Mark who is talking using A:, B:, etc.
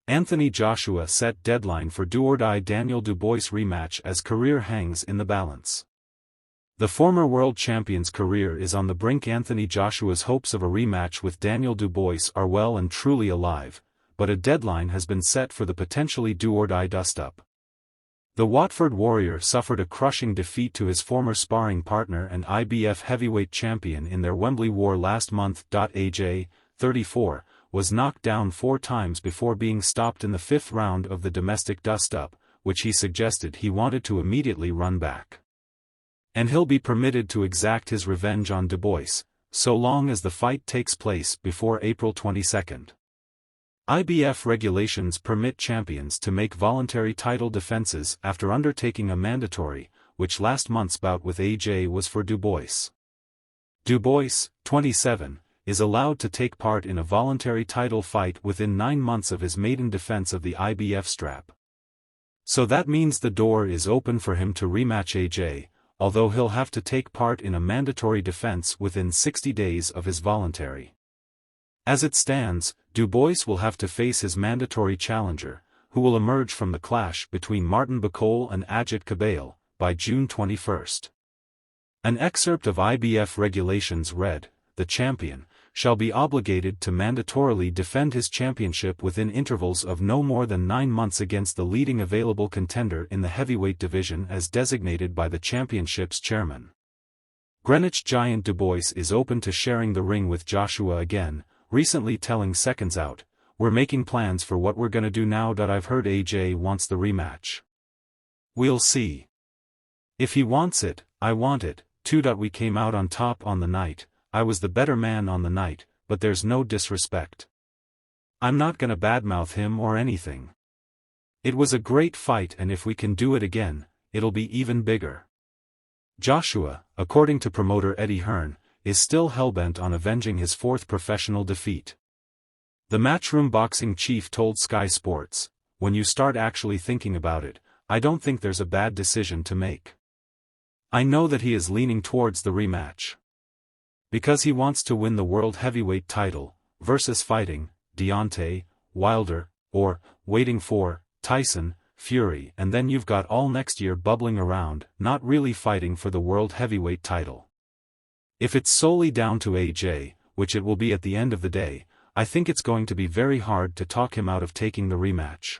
A: Anthony Joshua set deadline for do-or-die Daniel Dubois rematch as career hangs in the balance. The former world champion's career is on the brink. Anthony Joshua's hopes of a rematch with Daniel Dubois are well and truly alive, but a deadline has been set for the potentially do-or-die dust-up. The Watford Warrior suffered a crushing defeat to his former sparring partner and IBF heavyweight champion in their Wembley war last month. AJ, 34, was knocked down 4 times before being stopped in the 5th round of the domestic dust-up, which he suggested he wanted to immediately run back. And he'll be permitted to exact his revenge on Dubois, so long as the fight takes place before April 22. IBF regulations permit champions to make voluntary title defenses after undertaking a mandatory, which last month's bout with AJ was for Dubois. Dubois, 27, is allowed to take part in a voluntary title fight within 9 months of his maiden defense of the IBF strap. So that means the door is open for him to rematch AJ, although he'll have to take part in a mandatory defense within 60 days of his voluntary. As it stands, Dubois will have to face his mandatory challenger, who will emerge from the clash between Martin Bacol and Ajit Cabale, by June 21. An excerpt of IBF regulations read, "The champion shall be obligated to mandatorily defend his championship within intervals of no more than 9 months against the leading available contender in the heavyweight division as designated by the championship's chairman." Greenwich giant Dubois is open to sharing the ring with Joshua again, recently telling Seconds Out, "We're making plans for what we're gonna do now. I've heard AJ wants the rematch. We'll see. If he wants it, I want it, too. We came out on top on the night, I was the better man on the night, but there's no disrespect. I'm not gonna badmouth him or anything. It was a great fight, and if we can do it again, it'll be even bigger." Joshua, according to promoter Eddie Hearn, is still hellbent on avenging his 4th professional defeat. The Matchroom boxing chief told Sky Sports, "When you start actually thinking about it, I don't think there's a bad decision to make. I know that he is leaning towards the rematch. Because he wants to win the world heavyweight title, versus fighting Deontay, Wilder, or, waiting for, Tyson, Fury, and then you've got all next year bubbling around, not really fighting for the world heavyweight title. If it's solely down to AJ, which it will be at the end of the day, I think it's going to be very hard to talk him out of taking the rematch."